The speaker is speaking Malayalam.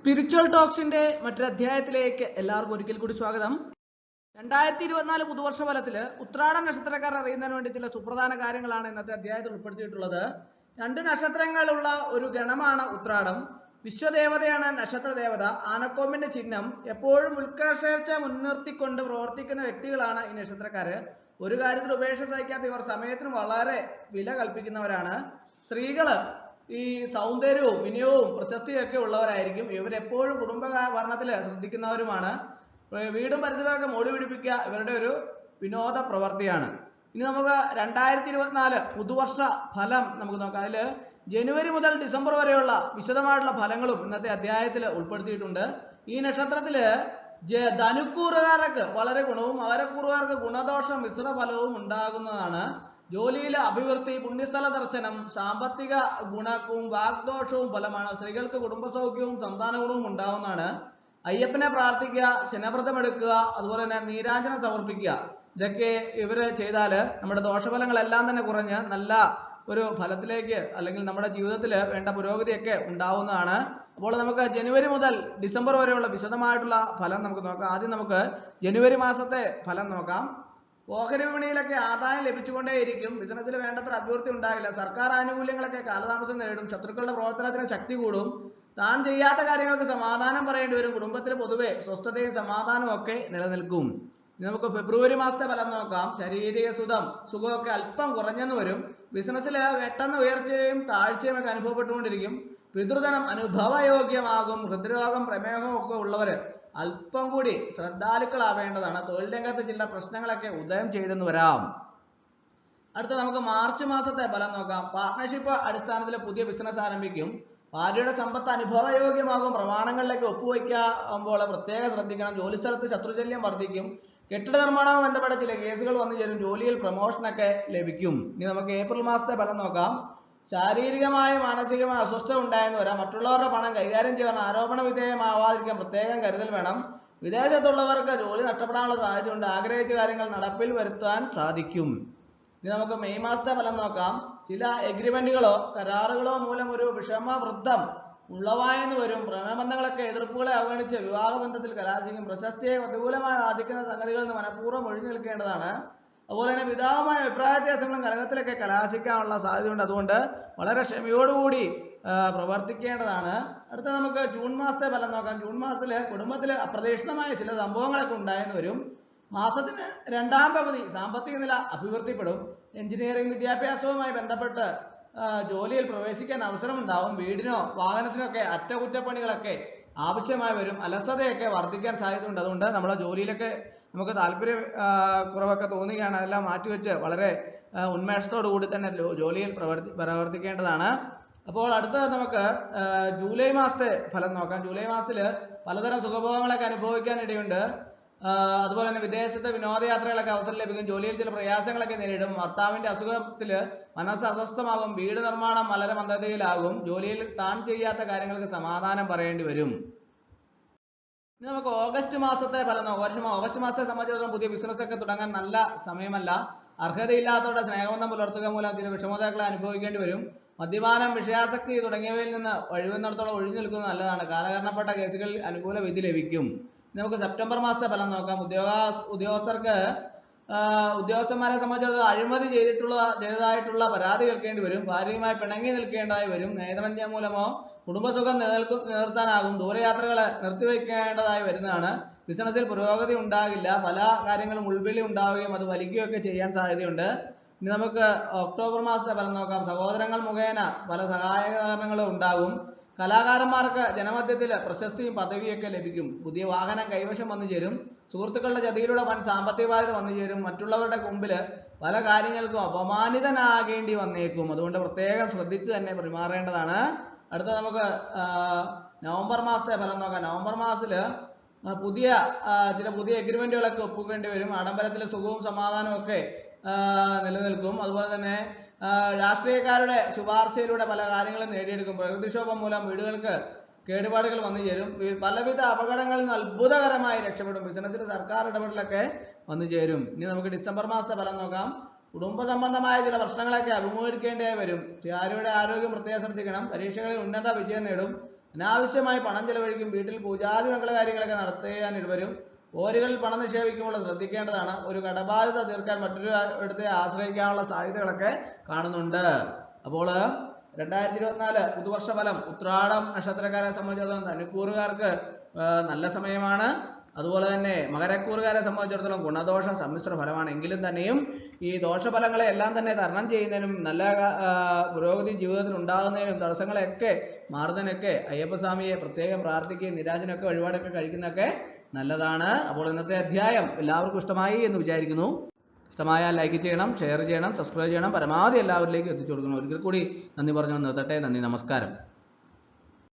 സ്പിരിച്വൽ ടോക്സിന്റെ മറ്റൊരു അധ്യായത്തിലേക്ക് എല്ലാവർക്കും ഒരിക്കൽ കൂടി സ്വാഗതം. 2024 പുതുവർഷ ഫലത്തില് ഉത്രാടം നക്ഷത്രക്കാർ അറിയുന്നതിന് വേണ്ടി ചില സുപ്രധാന കാര്യങ്ങളാണ് ഇന്നത്തെ അധ്യായത്തിൽ ഉൾപ്പെടുത്തിയിട്ടുള്ളത്. 2 നക്ഷത്രങ്ങളുള്ള ഒരു ഗണമാണ് ഉത്രാടം. വിശ്വദേവതയാണ് നക്ഷത്ര ദേവത. ആനക്കൊമ്പിന്റെ ചിഹ്നം. എപ്പോഴും ഉത്കർഷേച്ഛ മുൻനിർത്തിക്കൊണ്ട് പ്രവർത്തിക്കുന്ന വ്യക്തികളാണ് ഈ നക്ഷത്രക്കാര്. ഒരു കാര്യത്തിൽ ഉപേക്ഷ സഹിക്കാത്ത ഇവർ സമയത്തിന് വളരെ വില കൽപ്പിക്കുന്നവരാണ്. സ്ത്രീകള് ഈ സൗന്ദര്യവും വിനയവും പ്രശസ്തിയും ഒക്കെ ഉള്ളവരായിരിക്കും. ഇവരെപ്പോഴും കുടുംബ ഭരണത്തിൽ ശ്രദ്ധിക്കുന്നവരുമാണ്. വീടും പരിസരമൊക്കെ മോടി പിടിപ്പിക്കുക ഇവരുടെ ഒരു വിനോദ പ്രവർത്തിയാണ്. ഇനി നമുക്ക് 2024 പുതുവർഷ ഫലം നമുക്ക് നോക്കാം. അതിൽ ജനുവരി മുതൽ ഡിസംബർ വരെയുള്ള വിശദമായിട്ടുള്ള ഫലങ്ങളും ഇന്നത്തെ അധ്യായത്തിൽ ഉൾപ്പെടുത്തിയിട്ടുണ്ട്. ഈ നക്ഷത്രത്തില് ധനുക്കൂറുകാർക്ക് വളരെ ഗുണവും മകരക്കൂറുകാർക്ക് ഗുണദോഷം മിശ്ര ഫലവും ഉണ്ടാകുന്നതാണ്. ജോലിയിലെ അഭിവൃദ്ധി, പുണ്യസ്ഥല ദർശനം, സാമ്പത്തിക ഗുണവും വാഗ്ദോഷവും ഫലമാണ്. സ്ത്രീകൾക്ക് കുടുംബസൗഖ്യവും സന്താന ഗുണവും ഉണ്ടാവുന്നതാണ്. അയ്യപ്പനെ പ്രാർത്ഥിക്കുക, ശനവ്രതം എടുക്കുക, അതുപോലെ തന്നെ നീരാഞ്ജനം സമർപ്പിക്കുക. ഇതൊക്കെ ഇവര് ചെയ്താല് നമ്മുടെ ദോഷഫലങ്ങളെല്ലാം തന്നെ കുറഞ്ഞ് നല്ല ഒരു ഫലത്തിലേക്ക് അല്ലെങ്കിൽ നമ്മുടെ ജീവിതത്തിൽ വേണ്ട പുരോഗതിയൊക്കെ ഉണ്ടാവുന്നതാണ്. അപ്പോൾ നമുക്ക് ജനുവരി മുതൽ ഡിസംബർ വരെയുള്ള വിശദമായിട്ടുള്ള ഫലം നമുക്ക് നോക്കാം. ആദ്യം നമുക്ക് ജനുവരി മാസത്തെ ഫലം നോക്കാം. ഓഹരി വിപണിയിലൊക്കെ ആദായം ലഭിച്ചുകൊണ്ടേയിരിക്കും. ബിസിനസ്സിൽ വേണ്ടത്ര അഭിവൃദ്ധി ഉണ്ടാകില്ല. സർക്കാർ ആനുകൂല്യങ്ങളൊക്കെ കാലതാമസം നേരിടും. ശത്രുക്കളുടെ പ്രവർത്തനത്തിന് ശക്തി കൂടും. താൻ ചെയ്യാത്ത കാര്യങ്ങൾക്ക് സമാധാനം പറയേണ്ടി വരും. കുടുംബത്തിൽ പൊതുവെ സ്വസ്ഥതയും സമാധാനവും ഒക്കെ നിലനിൽക്കും. നമുക്ക് ഫെബ്രുവരി മാസത്തെ ഫലം നോക്കാം. ശാരീരിക സുഖമൊക്കെ അല്പം കുറഞ്ഞെന്ന് വരും. ബിസിനസ്സിൽ പെട്ടെന്ന് ഉയർച്ചയും താഴ്ചയും ഒക്കെ അനുഭവപ്പെട്ടുകൊണ്ടിരിക്കും. പിതൃധനം അനുഭവയോഗ്യമാകും. ഹൃദ്രോഗം, പ്രമേഹം ഒക്കെ ഉള്ളവര് അല്പം കൂടി ശ്രദ്ധാലുക്കളാവേണ്ടതാണ്. തൊഴിൽ രംഗത്ത് ചില പ്രശ്നങ്ങളൊക്കെ ഉദയം ചെയ്തെന്ന് വരാം. അടുത്ത നമുക്ക് മാർച്ച് മാസത്തെ ഫലം നോക്കാം. പാർട്ട്ണർഷിപ്പ് അടിസ്ഥാനത്തിൽ പുതിയ ബിസിനസ് ആരംഭിക്കും. ഭാര്യയുടെ സമ്പത്ത് അനുഭവയോഗ്യമാകും. പ്രമാണങ്ങളിലേക്ക് ഒപ്പുവയ്ക്കുമ്പോൾ പ്രത്യേകം ശ്രദ്ധിക്കണം. ജോലിസ്ഥലത്ത് ശത്രുശല്യം വർദ്ധിക്കും. കെട്ടിട നിർമ്മാണവുമായി ബന്ധപ്പെട്ട ചില കേസുകൾ വന്നു ചേരും. ജോലിയിൽ പ്രമോഷനൊക്കെ ലഭിക്കും. ഇനി നമുക്ക് ഏപ്രിൽ മാസത്തെ ഫലം നോക്കാം. ശാരീരികമായ മാനസികമായ അസ്വസ്ഥത ഉണ്ടായെന്ന് വരാം. മറ്റുള്ളവരുടെ പണം കൈകാര്യം ചെയ്യാൻ ആരോപണ വിധേയമാവാതിരിക്കാൻ പ്രത്യേകം കരുതൽ വേണം. വിദേശത്തുള്ളവർക്ക് ജോലി നഷ്ടപ്പെടാനുള്ള സാധ്യതയുണ്ട്. ആഗ്രഹിച്ച കാര്യങ്ങൾ നടപ്പിൽ വരുത്താൻ സാധിക്കും. ഇനി നമുക്ക് മെയ് മാസത്തെ ഫലം നോക്കാം. ചില എഗ്രിമെന്റുകളോ കരാറുകളോ മൂലം ഒരു വിഷമവൃദ്ധം ഉളവായെന്ന് വരും. പ്രണയബന്ധങ്ങളൊക്കെ എതിർപ്പുകളെ അവഗണിച്ച് വിവാഹബന്ധത്തിൽ കലാശിക്കും. പ്രശസ്തിയെ പ്രതികൂലമായി ബാധിക്കുന്ന സംഗതികളിൽ നിന്ന് മനഃപൂർവ്വം ഒഴിഞ്ഞു നിൽക്കേണ്ടതാണ്. അതുപോലെ തന്നെ പിതാവുമായ അഭിപ്രായ വ്യത്യാസങ്ങളും കലഹത്തിലൊക്കെ കലാശിക്കാനുള്ള സാധ്യതയുണ്ട്. അതുകൊണ്ട് വളരെ ക്ഷമയോടുകൂടി പ്രവർത്തിക്കേണ്ടതാണ്. അടുത്ത നമുക്ക് ജൂൺ മാസത്തെ ഫലം നോക്കാം. ജൂൺ മാസത്തില് കുടുംബത്തിൽ അപ്രതീക്ഷിതമായ ചില സംഭവങ്ങളൊക്കെ ഉണ്ടായെന്ന് വരും. മാസത്തിന് 2ാം പകുതി സാമ്പത്തിക നില അഭിവൃദ്ധിപ്പെടും. എഞ്ചിനീയറിംഗ് വിദ്യാഭ്യാസവുമായി ബന്ധപ്പെട്ട് ജോലിയിൽ പ്രവേശിക്കാൻ അവസരമുണ്ടാവും. വീടിനോ വാഹനത്തിനോ ഒക്കെ അറ്റകുറ്റപ്പണികളൊക്കെ ആവശ്യമായി വരും. അലസതയൊക്കെ വർദ്ധിക്കാൻ സാധ്യതയുണ്ട്. അതുകൊണ്ട് നമ്മുടെ ജോലിയിലൊക്കെ നമുക്ക് താല്പര്യ കുറവൊക്കെ തോന്നുകയാണ്. അതെല്ലാം മാറ്റിവെച്ച് വളരെ ഉന്മേഷത്തോടു കൂടി തന്നെ ജോലിയിൽ പ്രവർത്തിക്കേണ്ടതാണ്. അപ്പോൾ അടുത്തത് നമുക്ക് ജൂലൈ മാസത്തെ ഫലം നോക്കാം. ജൂലൈ മാസത്തിൽ പലതരം സുഖഭോഗങ്ങളൊക്കെ അനുഭവിക്കാനിടയുണ്ട്. അതുപോലെ തന്നെ വിദേശത്തെ വിനോദയാത്രകളൊക്കെ അവസരം ലഭിക്കും. ജോലിയിൽ ചില പ്രയാസങ്ങളൊക്കെ നേരിടും. ഭർത്താവിന്റെ അസുഖത്തിൽ മനസ്സ് അസ്വസ്ഥമാകും. വീട് നിർമ്മാണം വളരെ മന്ദഗതിയിലാകും. ജോലിയിൽ താൻ ചെയ്യാത്ത കാര്യങ്ങൾക്ക് സമാധാനം പറയേണ്ടി വരും. ഇനി നമുക്ക് ഓഗസ്റ്റ് മാസത്തെ ഫലം നോക്കാം. ഓഗസ്റ്റ് മാസത്തെ സംബന്ധിച്ചിടത്തോളം പുതിയ ബിസിനസ് ഒക്കെ തുടങ്ങാൻ നല്ല സമയമല്ല. അർഹതയില്ലാത്തവരുടെ സ്നേഹബന്ധം പുലർത്തുക മൂലം ചില വിഷമതകളെ അനുഭവിക്കേണ്ടി വരും. മദ്യപാനം, വിഷയാസക്തി തുടങ്ങിയവയിൽ നിന്ന് കഴിയുന്നിടത്തോളം ഒഴിഞ്ഞു നിൽക്കുന്നത് നല്ലതാണ്. കാലഹരണപ്പെട്ട കേസുകളിൽ അനുകൂല വിധി ലഭിക്കും. നമുക്ക് സെപ്റ്റംബർ മാസത്തെ ഫലം നോക്കാം. ഉദ്യോഗസ്ഥന്മാരെ സംബന്ധിച്ചിടത്തോളം അഴിമതി ചെയ്തതായിട്ടുള്ള പരാതി കേൾക്കേണ്ടി വരും. ഭാര്യയുമായി പിണങ്ങി നിൽക്കേണ്ടതായി വരും. നയതന്ത്രജ്ഞ മൂലമോ കുടുംബസുഖം നിലനിർത്താനാകും. ദൂരയാത്രകളെ നിർത്തിവെക്കേണ്ടതായി വരുന്നതാണ്. ബിസിനസ്സിൽ പുരോഗതി ഉണ്ടാകില്ല. പല കാര്യങ്ങളും ഉൾവിളി ഉണ്ടാവുകയും അത് വലിക്കുകയൊക്കെ ചെയ്യാൻ സാധ്യതയുണ്ട്. ഇനി നമുക്ക് ഒക്ടോബർ മാസത്തെ ഫലം നോക്കാം. സഹോദരങ്ങൾ മുഖേന പല സഹായകരണങ്ങളും ഉണ്ടാകും. കലാകാരന്മാർക്ക് ജനമധ്യത്തിൽ പ്രശസ്തിയും പദവിയൊക്കെ ലഭിക്കും. പുതിയ വാഹനം കൈവശം വന്നു ചേരും. സുഹൃത്തുക്കളുടെ ചതിയിലൂടെ വൻ സാമ്പത്തിക ബാധ്യത വന്നു ചേരും. മറ്റുള്ളവരുടെ മുമ്പിൽ പല കാര്യങ്ങൾക്കും അപമാനിതനാകേണ്ടി വന്നേക്കും. അതുകൊണ്ട് പ്രത്യേകം ശ്രദ്ധിച്ച് തന്നെ പെരുമാറേണ്ടതാണ്. അടുത്ത നമുക്ക് നവംബർ മാസത്തെ ഫലം നോക്കാം. നവംബർ മാസത്തിൽ ചില പുതിയ എഗ്രിമെന്റുകളൊക്കെ ഒപ്പുവേണ്ടി വരും. ആഡംബരത്തിലെ സുഖവും സമാധാനവും ഒക്കെ നിലനിൽക്കും. അതുപോലെ തന്നെ രാഷ്ട്രീയക്കാരുടെ ശുപാർശയിലൂടെ പല കാര്യങ്ങളും നേടിയെടുക്കും. പ്രകൃതിക്ഷോഭം മൂലം വീടുകൾക്ക് കേടുപാടുകൾ വന്നു ചേരും. പലവിധ അപകടങ്ങളിൽ നിന്ന് അത്ഭുതകരമായി രക്ഷപ്പെടും. ബിസിനസ്സിൽ സർക്കാർ ഇടപെടലൊക്കെ വന്നു ചേരും. ഇനി നമുക്ക് ഡിസംബർ മാസത്തെ ഫലം നോക്കാം. കുടുംബ സംബന്ധമായ ചില പ്രശ്നങ്ങളൊക്കെ അഭിമുഖീകരിക്കേണ്ടതായി വരും. ഭാര്യയുടെ ആരോഗ്യം പ്രത്യേകം ശ്രദ്ധിക്കണം. പരീക്ഷകളിൽ ഉന്നത വിജയം നേടും. അനാവശ്യമായി പണം ചെലവഴിക്കും. വീട്ടിൽ പൂജാതി മംഗള കാര്യങ്ങളൊക്കെ നടത്താൻ ഇടവരും. ഓഹരികളിൽ പണം നിക്ഷേപിക്കുമ്പോൾ ശ്രദ്ധിക്കേണ്ടതാണ്. ഒരു കടബാധ്യത തീർക്കാൻ മറ്റൊരു ഇടത്തെ ആശ്രയിക്കാനുള്ള സാധ്യതകളൊക്കെ കാണുന്നുണ്ട്. അപ്പോൾ 2024 പുതുവർഷ ഫലം ഉത്രാടം നക്ഷത്രക്കാരെ സംബന്ധിച്ചിടത്തോളം ധനുക്കൂറുകാർക്ക് നല്ല സമയമാണ്. അതുപോലെ തന്നെ മകരക്കൂറുകാരെ സംബന്ധിച്ചിടത്തോളം ഗുണദോഷ സമ്മിശ്ര ഫലമാണ്. എങ്കിലും തന്നെയും ഈ ദോഷഫലങ്ങളെ എല്ലാം തന്നെ തരണം ചെയ്യുന്നതിനും നല്ല പുരോഗതി ജീവിതത്തിൽ ഉണ്ടാകുന്നതിനും തടസ്സങ്ങളെയൊക്കെ മാറുന്നതിനൊക്കെ അയ്യപ്പസ്വാമിയെ പ്രത്യേകം പ്രാർത്ഥിക്കുകയും നിരാജനൊക്കെ വഴിപാടൊക്കെ കഴിക്കുന്നതൊക്കെ നല്ലതാണ്. അപ്പോൾ ഇന്നത്തെ അധ്യായം എല്ലാവർക്കും ഇഷ്ടമായി എന്ന് വിചാരിക്കുന്നു. ഇഷ്ടമായാൽ ലൈക്ക് ചെയ്യണം, ഷെയർ ചെയ്യണം, സബ്സ്ക്രൈബ് ചെയ്യണം, പരമാവധി എല്ലാവരിലേക്കും എത്തിച്ചു കൊടുക്കണം. ഒരിക്കൽ കൂടി നന്ദി പറഞ്ഞു നിർത്തട്ടെ. നന്ദി, നമസ്കാരം.